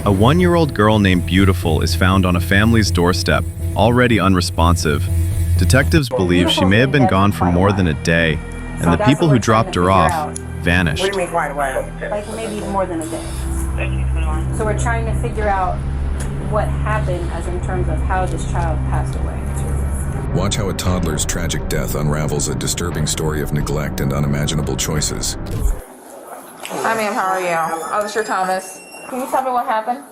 A 1-year-old girl named Beautiful is found on a family's doorstep, already unresponsive. Detectives believe she may have been gone for more than a day, and the people who dropped her off vanished. What do you mean quite a while? Like maybe more than a day. So we're trying to figure out what happened as in terms of how this child passed away. Watch how a toddler's tragic death unravels a disturbing story of neglect and unimaginable choices. Hi, ma'am. How are you? Oh, this is your Thomas. Can you tell me what happened?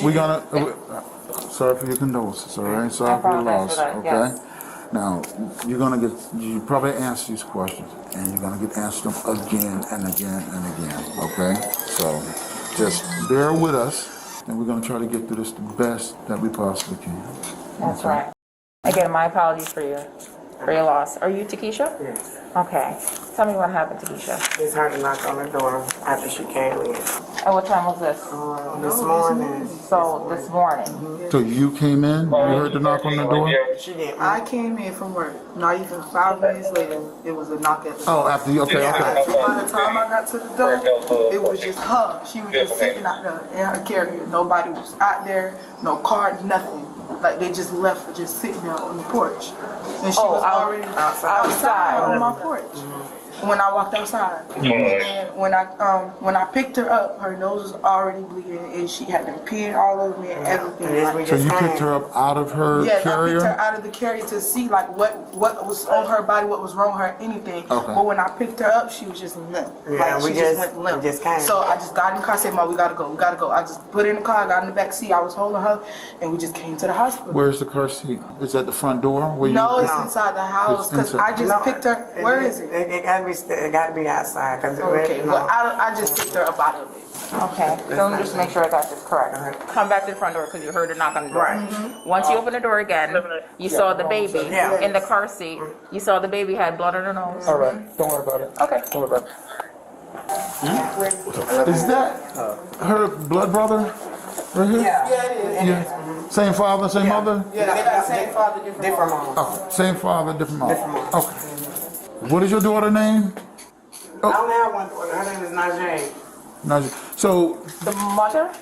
We're gonna. Sorry for your condolences. All right. Sorry for your loss. Okay. Yes. Now you're gonna get. You probably ask these questions, and you're gonna get answered them again and again and again. Okay. So just bear with us, and we're gonna try to get through this the best that we possibly can. That's right. Again, my apologies for your loss. Are you Takesha? Yes. Okay. Tell me what happened, Takesha. It's hard to knock on the door after she came in. And what time was this? This morning. So, this morning. So you came in. You heard the knock on the door. She did. I came in from work. Not even 5 minutes later, it was a knock at the door. Oh, after you. Okay. Okay. By the time I got to the door, it was just her. She was just sitting out there in her carrier. Nobody was out there, no car, nothing. Like they just left her just sitting there on the porch. And she was already outside on my porch. When I walked outside, and when I picked her up, her nose was already bleeding, and she had been peeing all over me and everything. So you picked her up out of her carrier? Yes, I picked her out of the carrier to see like what was on her body, what was wrong with her, anything. Okay. But when I picked her up, she was just limp. Yeah, Like, we she just went limp. just came. So I just got in the car, said, "Mom, we gotta go, we gotta go." I just put her in the car, got in the back seat, I was holding her, and we just came to the hospital. Where's the car seat? Is that the front door? Where No, you, it's inside the house It's because inside. I just picked her. Where is it? It gotta be outside. Cause Okay, well I just picked her up out of it. Okay. So, let me just make sure I got this correct. Come back to the front door because you heard a knock on the door. Right. Once you open the door again, you saw the baby in the car seat. You saw the baby had blood on her nose. All right. Don't worry about it. Okay. Don't worry about it. Is that her blood brother? Right here? Yeah, it is. Same father, same mother? Yeah, they got the same father, different mom. Oh, same father, different mother. Okay. What is your daughter's name? I don't have one daughter. Her name is Najee. So, The mother?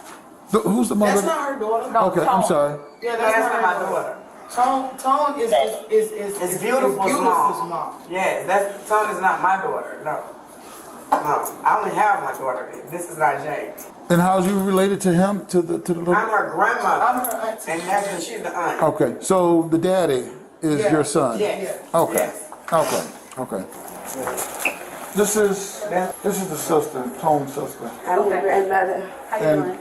who's the mother? That's not her daughter. No, Okay, I'm sorry. Yeah, That's that's not not my my daughter. Tone is Beautiful's mom. mom. Yeah, Tone is not my daughter. No. No, I only have my daughter. This is Najee. And how's you related to him? To the little? I'm her grandmother. I'm her auntie. And she's the aunt. Okay, so the daddy is your son. Yes. Okay. Okay. Okay. This is the sister, Tone's sister. I'm the grandmother. How you And doing?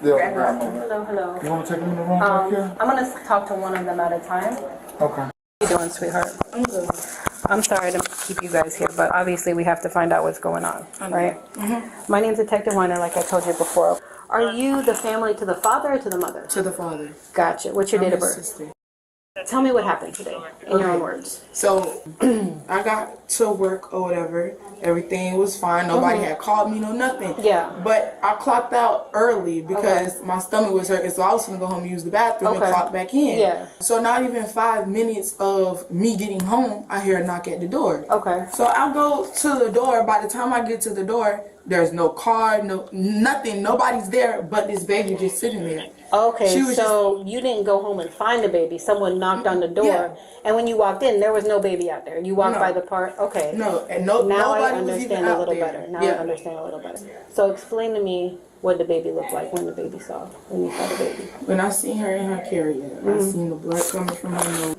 the other grandmother. Hello, hello. You want to take them in the room back here? I'm gonna talk to one of them at a time. Okay. How you doing, sweetheart? I'm good. I'm sorry to keep you guys here, but obviously we have to find out what's going on, right? My name's Detective Weiner, like I told you before. Are you the family to the father or to the mother? To the father. Gotcha. What's your date of birth? Sister. Tell me what happened today, in your own words. So I got to work or whatever. Everything was fine. Nobody had called me, no nothing. Yeah. But I clocked out early because my stomach was hurting, so I was gonna go home and use the bathroom and clock back in. Yeah. So not even 5 minutes of me getting home, I hear a knock at the door. Okay. So I go to the door. By the time I get to the door, there's no car, nothing. Nobody's there but this baby just sitting there. Okay, She was so you didn't go home and find the baby. Someone knocked on the door, Yeah. and when you walked in, there was no baby out there. You walked No. by the park. Okay. No, and Now nobody I was even understand a out little there. better. Now Yeah. I understand a little better. So explain to me what the baby looked like when you saw the baby. When I seen her in her carrier, I seen the blood coming from her nose.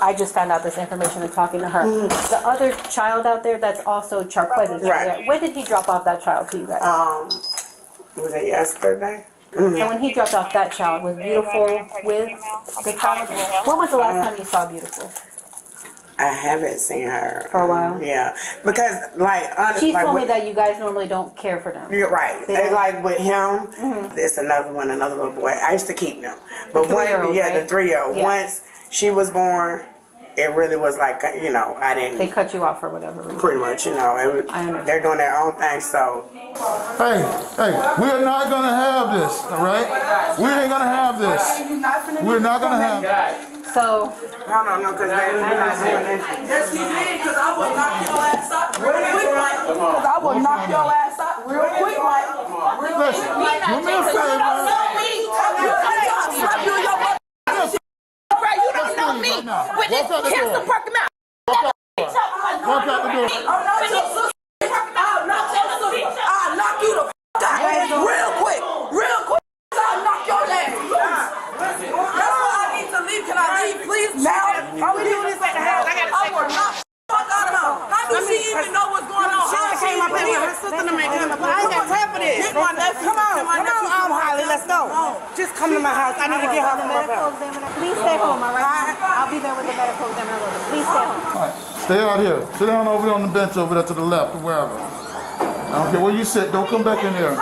I just found out this information and talking to her. The other child out there, that's also Charquez's. Right. When did he drop off that child to you guys? Was it yesterday? And when he dropped off that child, was Beautiful with the child? When was the last time you saw Beautiful? I haven't seen her. For a while? Yeah. Because, honestly. She told me that you guys normally don't care for them. You're right. And like with him, it's another one, another little boy. I used to keep them. But one, 3-year-old, the right? 3-year-old. Yeah. Once she was born, it really was like, I They didn't, cut you off for whatever reason. pretty much, I understand. they're doing their own thing, so. Hey, we are not gonna have this, all right? We ain't gonna have this. We're not gonna have. So, No, because they're not doing anything. Yes, he did, because I would knock your ass out real quick, like. Because I would knock your ass out real quick, like. Real Listen, do me a favor. You don't know me. With this cancer parking out. Walk out the door. I'll knock you the f*** out. Real quick. I'll knock your ass. That's why I need to leave. Can I leave, please? Now, are we doing this at the house? I will knock the fuck out of her. How do she even know what's going on? She came up in here. Her sister to make him. I ain't got time for this. Come on, Holly. Let's go. Just come to my house. I need to get her from my house. Please stay home, all right? I'll be there with the medical examiner. Please stay home. All right, stay out here. Sit down over there on the bench over there to the left or wherever. I don't care where you sit. Don't come back in here.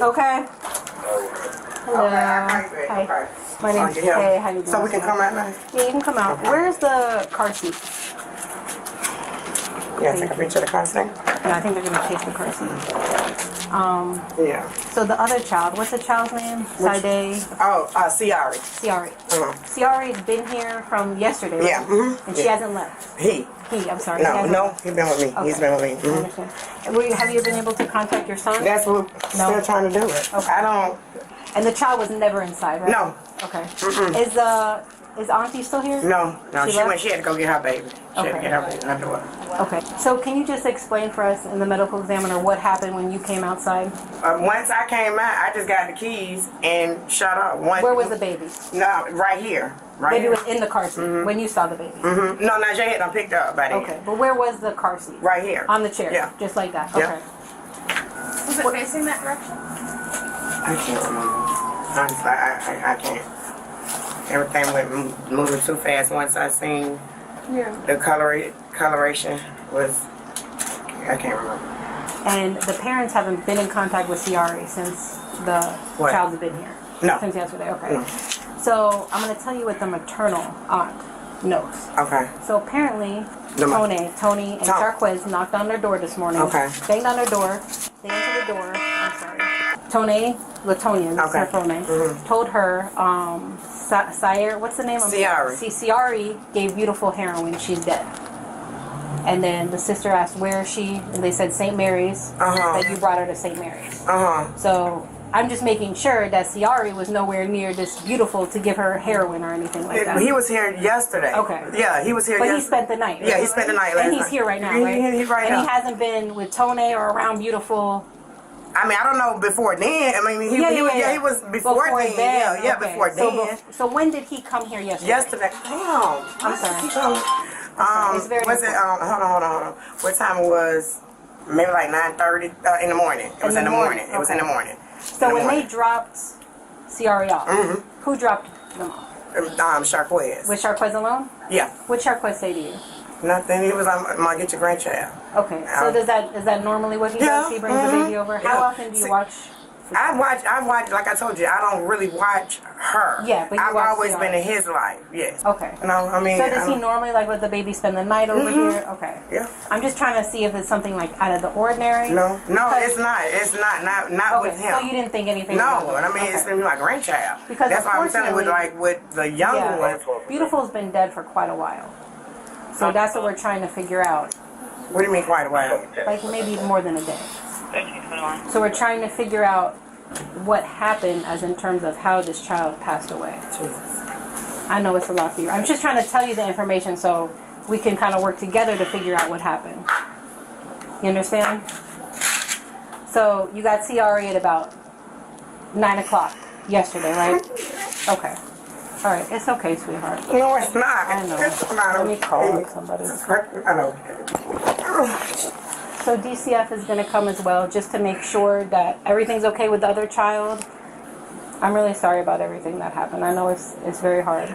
Okay. Hello. Hi. My name's Hey. How you doing? So we can come out now? Yeah, you can come out. Where's the car seat? Yeah, take a picture of the car thing. Yeah, I think they're gonna take the car seat. Yeah. So the other child, what's the child's name? Sade. Oh, Ciari. Ciari. Ciari's been here from yesterday, right? Yeah. And she hasn't left. He, I'm sorry. he hasn't No, left. he's been with me. Okay. He's been with me. I understand. Have you been able to contact your son? That's what still trying to do it. Okay. I don't. And the child was never inside, right? No. Okay. Is Auntie still here? No. She left? She had to go get her baby. She had to get her baby. Her daughter. Okay. So can you just explain for us in the medical examiner what happened when you came outside? Once I came out, I just got the keys and shut up. Where was the baby? No, right here. Right Baby here. was in the car seat when you saw the baby. No, Najee had them picked up by then. Okay. But where was the car seat? Right here. On the chair. Yeah. Just like that. Yeah. Okay. Was it facing that direction? I can't remember. Honestly, I can't. Everything went moving too fast. Once I seen the coloration was, I can't remember. And the parents haven't been in contact with Ciari since the What? child's been here? No. Since yesterday, okay. No. So I'm going to tell you what the maternal aunt knows. Okay. So apparently, Tony and Sharquez knocked on their door this morning. Okay. Banged on their door. They entered the door. I'm sorry. Tony, Latonia, that's her full name, told her, Sire, what's the name? Ciari. Ciari gave beautiful heroin. She's dead. And then the sister asked, where is she? And they said St. Mary's. That you brought her to St. Mary's. So I'm just making sure that Ciari was nowhere near this beautiful to give her heroin or anything like that. He was here yesterday. Okay. Yeah, he was here But yesterday. he spent the night. Right? Yeah, he spent the night last And he's night. here right now, right? He's right now. And he hasn't been with Tony or around beautiful. I mean, I don't know before then. I mean, he was before then. Yeah, okay. before then. So when did he come here yesterday? Yesterday. Damn. I'm sorry. It's very Was it? Hold on. What time it was? Maybe like 9:30 in the morning. It was in the morning. It was in the morning. So when they dropped Ciari off, who dropped them off? Sharquez. Was Sharquez alone? Yeah. What did Sharquez say to you? Nothing. He was like, "I'm get your grandchild." Okay. So is that normally what he does? He brings the baby over. How often do you watch? I watch, like I told you, I don't really watch her. Yeah, but you I've watch always Ciari. been in his life, yes. Okay. No, I mean. So does he normally let the baby spend the night over here? Okay. Yeah. I'm just trying to see if it's something like out of the ordinary. No, it's not. It's not Okay. with him. So you didn't think anything? No, about it. I mean, it's been my grandchild. Because that's why I'm telling you, unfortunately- with the younger one. Beautiful's been dead for quite a while. So that's what we're trying to figure out. What do you mean quite a while? Like maybe more than a day. So we're trying to figure out what happened as in terms of how this child passed away. I know it's a lot for you. I'm just trying to tell you the information so we can kind of work together to figure out what happened. You understand? So you got Ciari at about 9 o'clock yesterday, right? Okay. All right. It's okay, sweetheart. No, it's not. I know. It's not. Let me call somebody. I know. So DCF is going to come as well, just to make sure that everything's okay with the other child. I'm really sorry about everything that happened. I know it's very hard.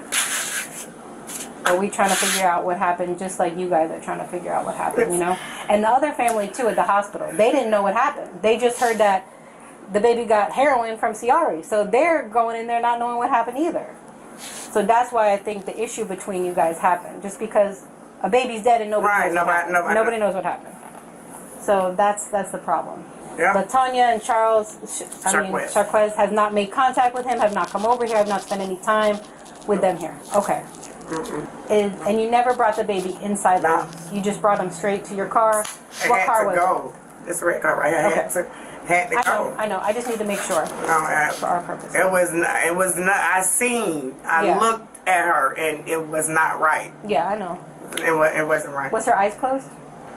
But we trying to figure out what happened, just like you guys are trying to figure out what happened, you know? And the other family, too, at the hospital, they didn't know what happened. They just heard that the baby got heroin from Ciari. So they're going in there not knowing what happened either. So that's why I think the issue between you guys happened. Just because a baby's dead and nobody knows what happened. So that's the problem. Yeah. But Tanya and Sharquez has not made contact with him, have not come over here, have not spent any time with them here. Okay. And you never brought the baby inside the house. You just brought him straight to your car. What car was it? This red car right here had to go. I know. I just need to make sure for our purposes. It was not. I looked at her and it was not right. Yeah, I know. It wasn't right. Was her eyes closed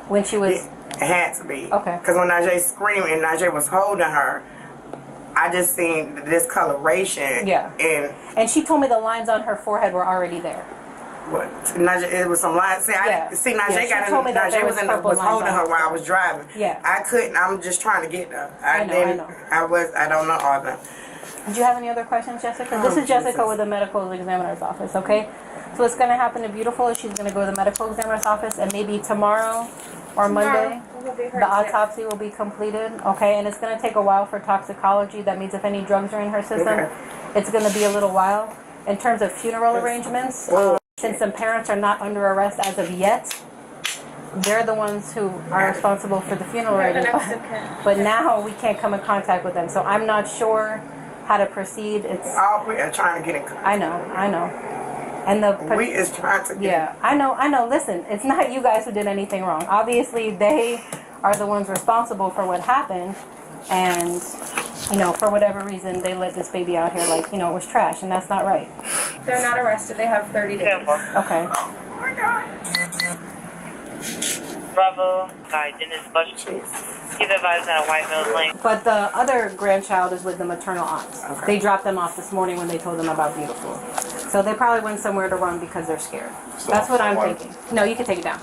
when she was? It had to be. Okay. Because when Najee screamed and Najee was holding her, I just seen the discoloration. Yeah. And she told me the lines on her forehead were already there. What? Najee, it was some lines. See, Najee was holding her while I was driving. Yeah. I couldn't. I'm just trying to get her. I know. I don't know all that. Did you have any other questions, Jessica? This is Jessica with the medical examiner's office, okay? So what's going to happen to Beautiful is she's going to go to the medical examiner's office, and maybe tomorrow or Monday, the autopsy will be completed, okay? And it's going to take a while for toxicology. That means if any drugs are in her system, it's going to be a little while. In terms of funeral arrangements, since some parents are not under arrest as of yet, they're the ones who are responsible for the funeral arrangements. But now we can't come in contact with them, so I'm not sure how to proceed. We are trying to get in contact. I know. And we is trying to get. Yeah, I know. Listen, it's not you guys who did anything wrong. Obviously, they are the ones responsible for what happened, and for whatever reason, they let this baby out here like it was trash, and that's not right. They're not arrested. They have 30 days. Okay. Oh my God. Bravo, Dennis Bush. He's advised on a White Mills Lane. But the other grandchild is with the maternal aunts. Okay. They dropped them off this morning when they told them about Beautiful. So they probably went somewhere to run because they're scared. That's what I'm thinking. No, you can take it down.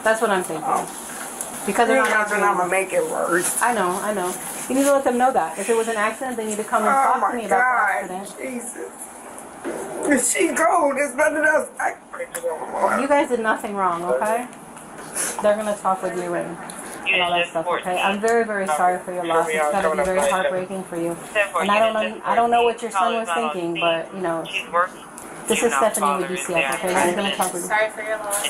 That's what I'm thinking. Because they're not I'm gonna make it worse. I know. You need to let them know that. If it was an accident, they need to come and talk to me about the accident. Jesus. She cold. There's nothing else. You guys did nothing wrong, okay? They're gonna talk with you and all that stuff, okay? I'm very, very sorry for your loss. It's gotta be very heartbreaking for you. And I don't know what your son was thinking, but this is Stephanie with UCF, okay? She's gonna talk with you. Sorry for your loss.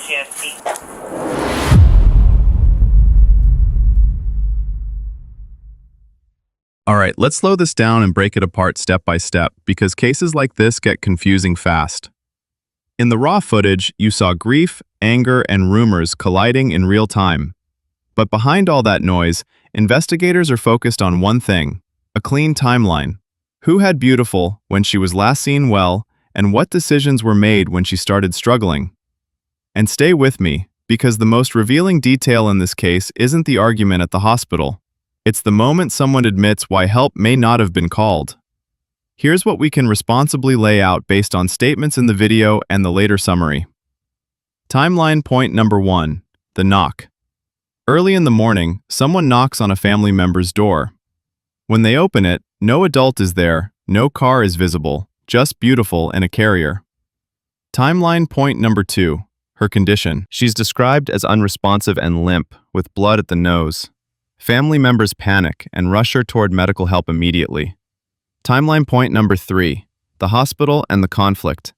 All right, let's slow this down and break it apart step by step, because cases like this get confusing fast. In the raw footage, you saw grief, anger, and rumors colliding in real time. But behind all that noise, investigators are focused on one thing: a clean timeline. Who had Beautiful when she was last seen well, and what decisions were made when she started struggling? And stay with me, because the most revealing detail in this case isn't the argument at the hospital. It's the moment someone admits why help may not have been called. Here's what we can responsibly lay out based on statements in the video and the later summary. Timeline point number 1, the knock. Early in the morning, someone knocks on a family member's door. When they open it, no adult is there, no car is visible, just Beautiful and a carrier. Timeline point number 2, her condition. She's described as unresponsive and limp, with blood at the nose. Family members panic and rush her toward medical help immediately. Timeline point number 3, the hospital and the conflict.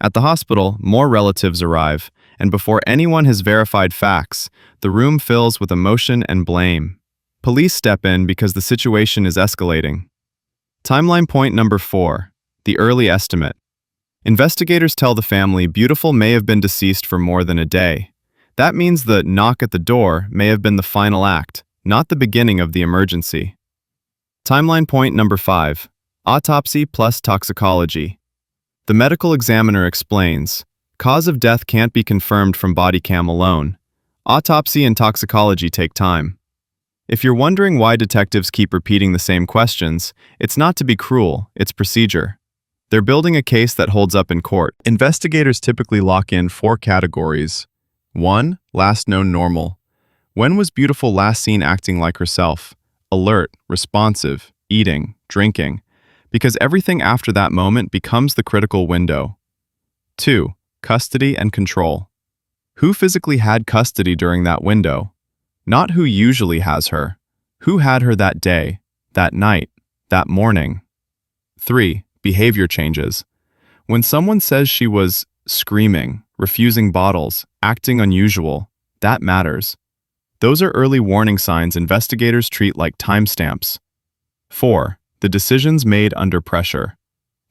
At the hospital, more relatives arrive, and before anyone has verified facts, the room fills with emotion and blame. Police step in because the situation is escalating. Timeline point number 4, the early estimate. Investigators tell the family Beautiful may have been deceased for more than a day. That means the knock at the door may have been the final act, not the beginning of the emergency. Timeline point number 5, autopsy plus toxicology. The medical examiner explains, cause of death can't be confirmed from Bodycam alone. Autopsy and toxicology take time. If you're wondering why detectives keep repeating the same questions, it's not to be cruel, it's procedure. They're building a case that holds up in court. Investigators typically lock in 4 categories. 1, last known normal. When was Beautiful last seen acting like herself? Alert, responsive, eating, drinking. Because everything after that moment becomes the critical window. 2, custody and control. Who physically had custody during that window? Not who usually has her. Who had her that day, that night, that morning? 3, behavior changes. When someone says she was screaming, refusing bottles, acting unusual, that matters. Those are early warning signs investigators treat like timestamps. 4, the decisions made under pressure.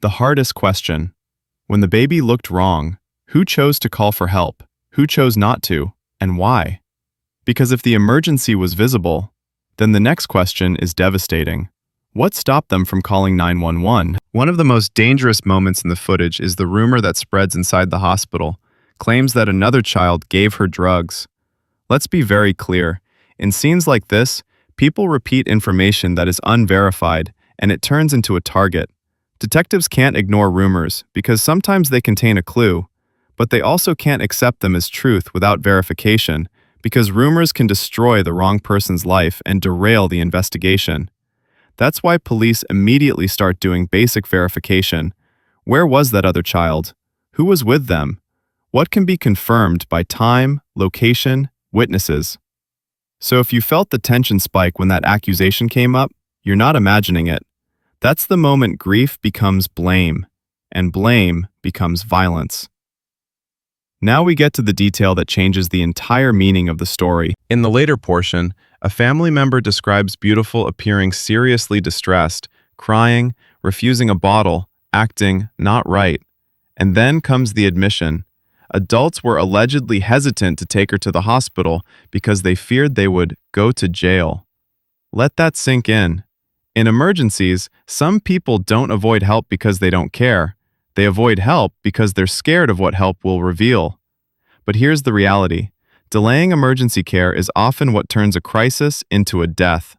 The hardest question. When the baby looked wrong, Who chose to call for help? Who chose not to? And why? Because if the emergency was visible, then the next question is devastating. What stopped them from calling 911? One of the most dangerous moments in the footage is the rumor that spreads inside the hospital, claims that another child gave her drugs. Let's be very clear. In scenes like this, people repeat information that is unverified, and it turns into a target. Detectives can't ignore rumors because sometimes they contain a clue, but they also can't accept them as truth without verification because rumors can destroy the wrong person's life and derail the investigation. That's why police immediately start doing basic verification. Where was that other child? Who was with them? What can be confirmed by time, location, witnesses? So if you felt the tension spike when that accusation came up, you're not imagining it. That's the moment grief becomes blame, and blame becomes violence. Now we get to the detail that changes the entire meaning of the story. In the later portion, a family member describes Beautiful appearing seriously distressed, crying, refusing a bottle, acting not right. And then comes the admission. Adults were allegedly hesitant to take her to the hospital because they feared they would go to jail. Let that sink in. In emergencies, some people don't avoid help because they don't care. They avoid help because they're scared of what help will reveal. But here's the reality. Delaying emergency care is often what turns a crisis into a death.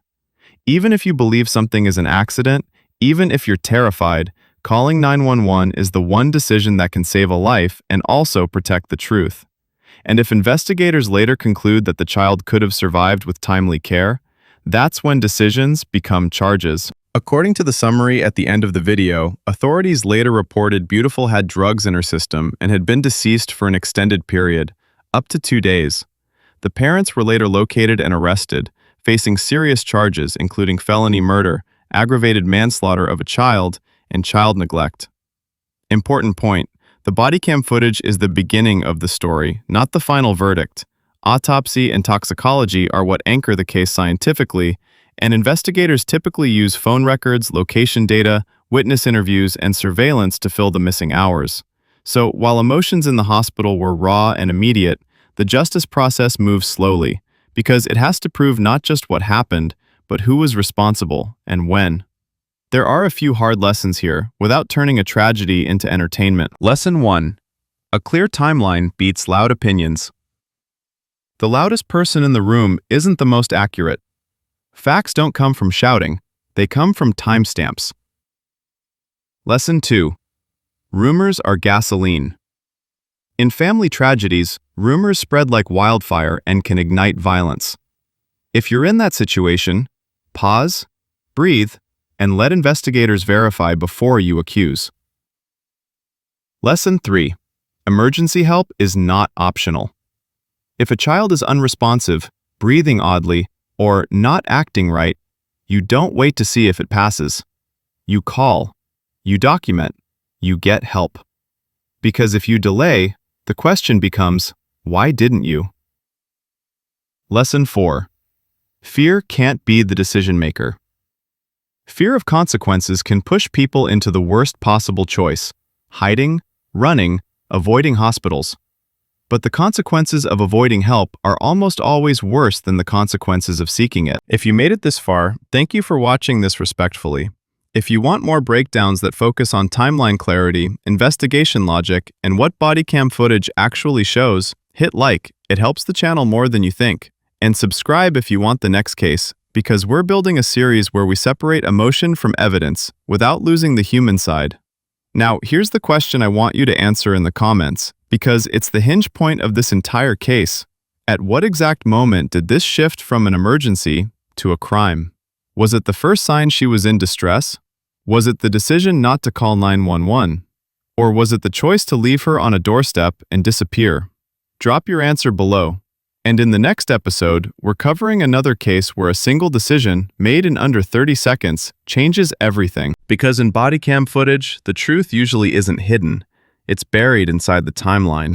Even if you believe something is an accident, even if you're terrified, calling 911 is the one decision that can save a life and also protect the truth. And if investigators later conclude that the child could have survived with timely care, that's when decisions become charges. According to the summary at the end of the video, authorities later reported Beautiful had drugs in her system and had been deceased for an extended period, up to 2 days. The parents were later located and arrested, facing serious charges including felony murder, aggravated manslaughter of a child, and child neglect. Important point, the bodycam footage is the beginning of the story, not the final verdict. Autopsy and toxicology are what anchor the case scientifically, and investigators typically use phone records, location data, witness interviews, and surveillance to fill the missing hours. So, while emotions in the hospital were raw and immediate, the justice process moves slowly, because it has to prove not just what happened, but who was responsible and when. There are a few hard lessons here, without turning a tragedy into entertainment. Lesson 1. A clear timeline beats loud opinions. The loudest person in the room isn't the most accurate. Facts don't come from shouting, they come from timestamps. Lesson 2. Rumors are gasoline. In family tragedies, rumors spread like wildfire and can ignite violence. If you're in that situation, pause, breathe, and let investigators verify before you accuse. Lesson 3. Emergency help is not optional. If a child is unresponsive, breathing oddly, or not acting right, you don't wait to see if it passes. You call, you document, you get help. Because if you delay, the question becomes, why didn't you? Lesson 4. Fear can't be the decision maker. Fear of consequences can push people into the worst possible choice: hiding, running, avoiding hospitals. But the consequences of avoiding help are almost always worse than the consequences of seeking it. If you made it this far, thank you for watching this respectfully. If you want more breakdowns that focus on timeline clarity, investigation logic, and what bodycam footage actually shows, hit like. It helps the channel more than you think. And subscribe if you want the next case, because we're building a series where we separate emotion from evidence without losing the human side. Now, here's the question I want you to answer in the comments, because it's the hinge point of this entire case. At what exact moment did this shift from an emergency to a crime? Was it the first sign she was in distress? Was it the decision not to call 911? Or was it the choice to leave her on a doorstep and disappear? Drop your answer below. And in the next episode, we're covering another case where a single decision, made in under 30 seconds, changes everything. Because in bodycam footage, the truth usually isn't hidden. It's buried inside the timeline.